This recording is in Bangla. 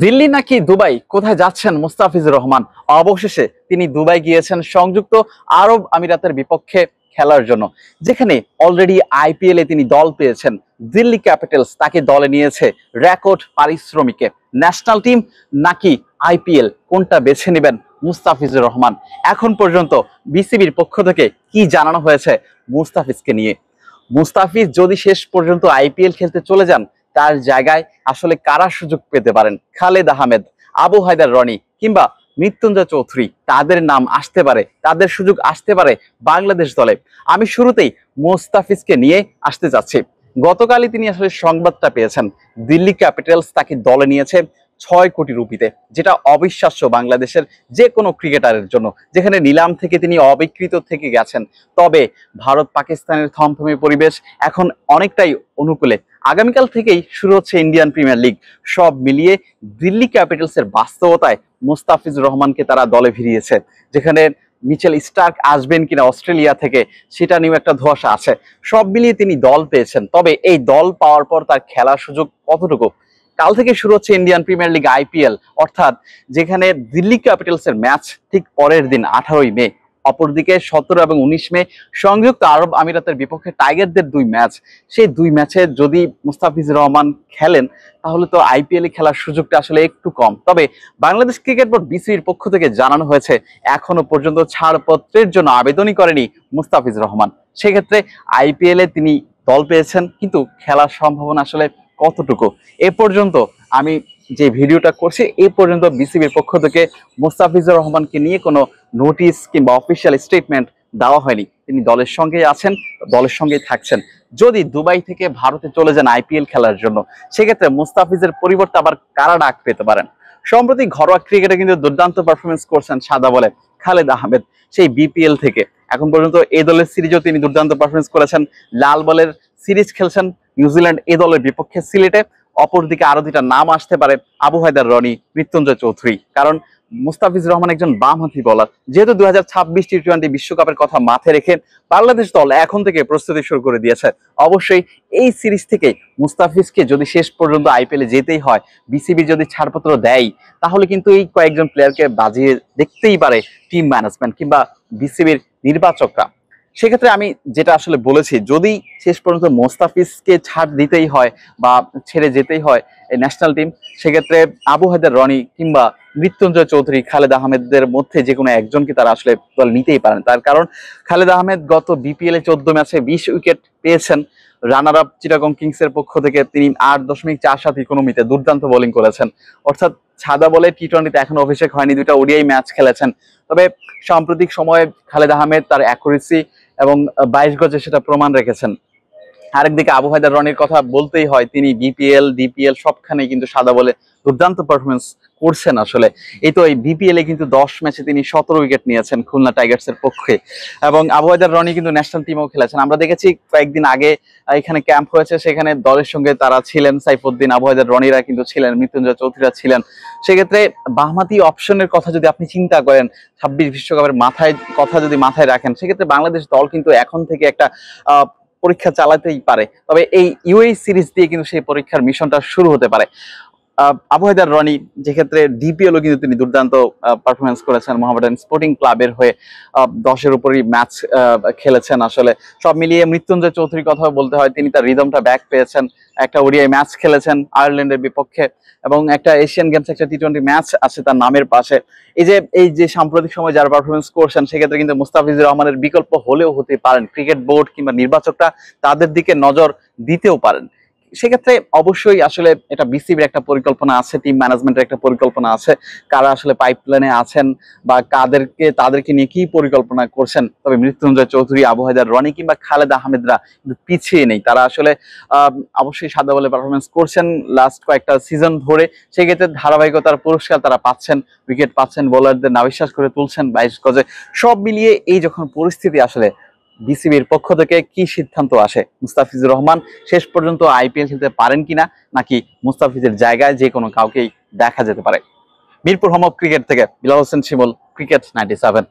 দিল্লি নাকি দুবাই, কোথায় যাচ্ছেন মুস্তাফিজুর রহমান? অবশেষে তিনি দুবাই গিয়েছেন সংযুক্ত আরব আমিরাতের বিপক্ষে খেলার জন্য, যেখানে অলরেডি আইপিএল এ তিনি দল পেয়েছেন। দিল্লি ক্যাপিটালস তাকে দলে নিয়েছে রেকর্ড পারিশ্রমিকে। ন্যাশনাল টিম নাকি আইপিএল, কোনটা বেছে নেবেন মুস্তাফিজুর রহমান? এখন পর্যন্ত বিসিবির পক্ষ থেকে কি জানানো হয়েছে মুস্তাফিজকে নিয়ে? মুস্তাফিজ যদি শেষ পর্যন্ত আইপিএল খেলতে চলে যান, তার জায়গায় আসলে কারা সুযোগ পেতে পারেন? খালেদ আহমেদ, আবু হায়দার রনি কিংবা মৃত্যুঞ্জয় চৌধুরী, তাদের নাম আসতে পারে, তাদের সুযোগ আসতে পারে বাংলাদেশ দলে। আমি শুরুতেই মুস্তাফিজকে নিয়ে আসতে চাচ্ছি। গতকালই তিনি আসলে সংবাদটা পেয়েছেন, দিল্লি ক্যাপিটালস তাকে দলে নিয়েছে 6 কোটি রুপিতে, যেটা অবিশ্বাস্য বাংলাদেশের যে কোনো ক্রিকেটারের জন্য, যেখানে নিলাম থেকে তিনি অবিকৃত থেকে গেছেন। তবে ভারত পাকিস্তানের থমথমে পরিবেশ এখন অনেকটাই অনুকূলে। আগামীকাল থেকেই শুরু হচ্ছে ইন্ডিয়ান প্রিমিয়ার লিগ। সব মিলিয়ে দিল্লি ক্যাপিটালসের বাস্তবতায় মুস্তাফিজুর রহমানকে তারা দলে ভিড়িয়েছে, যেখানে মিচেল স্টার্ক আসবেন কিনা অস্ট্রেলিয়া থেকে সেটা নিয়েও একটা ধোঁয়াশা আছে। সব মিলিয়ে তিনি দল পেয়েছেন, তবে এই দল পাওয়ার পর তার খেলার সুযোগ কতটুকু? কাল থেকে শুরু হচ্ছে ইন্ডিয়ান প্রিমিয়ার লিগ আইপিএল, অর্থাৎ যেখানে দিল্লি ক্যাপিটালসের ম্যাচ ঠিক পরের দিন 18ই মে, অপরদিকে 17 এবং 19 মে সংযুক্ত আরব আমিরাতের বিপক্ষে টাইগারদের 2 ম্যাচ। সেই 2 ম্যাচে যদি মুস্তাফিজুর রহমান খেলেন, তাহলে তো আইপিএল এ খেলার সুযোগটা আসলে একটু কম। তবে বাংলাদেশ ক্রিকেট বোর্ড বিসিবির পক্ষ থেকে জানানো হয়েছে, এখনো পর্যন্ত ছাড়পত্রের জন্য আবেদনই করেনি মুস্তাফিজুর রহমান। সেক্ষেত্রে আইপিএল এ তিনি দল পেয়েছেন, কিন্তু খেলার সম্ভাবনা আসলে কতটুকু? এ পর্যন্ত আমি যে ভিডিওটা করছি, এ পর্যন্ত বিসিবির পক্ষ থেকে মুস্তাফিজুর রহমানকে নিয়ে কোনো নোটিশ কিংবা অফিসিয়াল স্টেটমেন্ট দেওয়া হয়নি। তিনি দলের সঙ্গে আছেন, দলের সঙ্গেই থাকছেন। যদি দুবাই থেকে ভারতে চলে যান আইপিএল খেলার জন্য, সেক্ষেত্রে মুস্তাফিজের পরিবর্তে আবার কারা ডাক পেতে পারেন? সম্প্রতি ঘরোয়া ক্রিকেটে কিন্তু দুর্দান্ত পারফরমেন্স করছেন সাদা বলে খালেদ আহমেদ, সেই বিপিএল থেকে। এখন পর্যন্ত এই দলের সিরিজেও তিনি দুর্দান্ত পারফরমেন্স করেছেন। লাল বলের সিরিজ খেলছেন নিউজিল্যান্ড এ দলের বিপক্ষে সিলেটে। অপরদিকে আরো 2টা নাম আসতে পারে, আবু হায়দার রনি, মৃত্যুঞ্জয় চৌধুরী। কারণ মুস্তাফিজুর রহমান একজন বামহাতি বলার। যেহেতু 2026 টি-20 বিশ্বকাপের কথা মাথায় রেখে বাংলাদেশ দল এখন থেকে প্রস্তুতি শুরু করে দিয়েছে। অবশ্যই এই সিরিজ থেকে মুস্তাফিজকে যদি শেষ পর্যন্ত আইপিএলে যেতেই হয়, বিসিবি যদি ছাড়পত্র দেয়, তাহলে কিন্তু এই কয়েকজন প্লেয়ারকে বাজিয়ে দেখতেই পারে টিম ম্যানেজমেন্ট কিংবা বিসিবির নির্বাচকরা। সেক্ষেত্রে আমি যেটা আসলে বলেছি, যদি শেষ পর্যন্ত মোস্তাফিজকে ছাড় দিতেই হয় বা ছেড়ে যেতেই হয় এই ন্যাশনাল টিম, সেক্ষেত্রে আবু হায়দার রনি কিংবা মৃত্যুঞ্জয় চৌধুরী, খালেদ আহমেদের মধ্যে যে কোনো একজনকে তারা আসলে দল নিতেই পারেন। তার কারণ খালেদ আহমেদ গত বিপিএল এ 14 ম্যাচে 20 উইকেট পেয়েছেন। রানার আপ চিটাগং কিংসের পক্ষ থেকে তিনি 8.47 ইকোনমিতে দুর্দান্ত বোলিং করেছেন। অর্থাৎ সাদা বলে টি-20তে এখনো অভিষেক হয়নি, 2টা ওডিআই ম্যাচ খেলেছেন। তবে সাম্প্রতিক সময়ে খালেদ আহমেদ তার অ্যাকুরেসি এবং 22 গজে সেটা প্রমাণ রেখেছেন। আরেকদিকে আবু হায়দার রনির কথা বলতেই হয়, তিনি বিপিএল ডিপিএল সবখানেই কিন্তু সাদা বলে দুর্দান্ত পারফরমেন্স করছেন। আসলে এই তো এই বিপিএল এ কিন্তু 10 ম্যাচে তিনি 17 উইকেট নিয়েছেন খুলনা টাইগার্স এর পক্ষে। এবং আবু হায়দার রনি কিন্তু ন্যাশনাল টিমেও খেলেছেন। আমরা দেখেছি কয়েকদিন আগে এখানে ক্যাম্প হয়েছে, সেখানে দলের সঙ্গে তারা ছিলেন। সাইফুদ্দিন, আবু হায়দার রনিরা কিন্তু ছিলেন, মৃত্যুঞ্জয় চৌধুরীরা ছিলেন। সেক্ষেত্রে বামহাতি অপশনের কথা যদি আপনি চিন্তা করেন, 26 বিশ্বকাপের মাথায় রাখেন, সেক্ষেত্রে বাংলাদেশ দল কিন্তু এখন থেকে একটা পরীক্ষা চালাতেই পারে। তবে এই ইউএই সিরিজ দিয়ে কিন্তু সেই পরীক্ষার মিশনটা শুরু হতে পারে। আবু হায়দার রনি, যেক্ষেত্রে ডিপিএলও কিন্তু তিনি দুর্দান্ত পারফরমেন্স করেছেন, মোহামেডান স্পোর্টিং ক্লাবের হয়ে 10-এর উপরই ম্যাচ খেলেছেন। আসলে সব মিলিয়ে মৃত্যুঞ্জয় চৌধুরীর কথা বলতে হয়, তিনি তার রিদমটা ব্যাক পেয়েছেন। একটা ওডিআই ম্যাচ খেলেছেন আয়ারল্যান্ডের বিপক্ষে, এবং একটা এশিয়ান গেমস একটা টি-20 ম্যাচ আছে তার নামের পাশে। এই যে সাম্প্রতিক সময় যারা পারফরমেন্স করছেন, সেক্ষেত্রে কিন্তু মুস্তাফিজুর রহমানের বিকল্প হলেও হতে পারেন। ক্রিকেট বোর্ড কিংবা নির্বাচকরা তাদের দিকে নজর দিতেও পারেন। সেক্ষেত্রে অবশ্যই আসলে এটা বিসিবির একটা পরিকল্পনা আছে, টিম ম্যানেজমেন্টের একটা পরিকল্পনা আছে, কারা আসলে পাইপলাইনে আছেন বা তাদেরকে নিয়ে কি পরিকল্পনা করছেন। তবে মৃত্যুঞ্জয় চৌধুরী, আবু হায়দার রনি কিংবা খালেদ আহমেদরা কিন্তু পিছিয়ে নেই। তারা আসলে অবশ্যই সাদা বলে পারফরমেন্স করছেন লাস্ট কয়েকটা সিজন ধরে। সেক্ষেত্রে ধারাবাহিকতার পুরস্কার তারা পাচ্ছেন, উইকেট পাচ্ছেন, বোলারদের নাবিশ্বাস করে তুলছেন 22 গজে। সব মিলিয়ে এই যখন পরিস্থিতি, আসলে বিসিবির পক্ষ থেকে কি সিদ্ধান্ত আসে? মুস্তাফিজুর রহমান শেষ পর্যন্ত আইপিএল খেলতে পারেন কিনা, নাকি মুস্তাফিজের জায়গায় যে কোনো কাউকেই দেখা যেতে পারে? মিরপুর হোম অফ ক্রিকেট থেকে বিলাল হোসেন শিমুল, ক্রিকেট 97।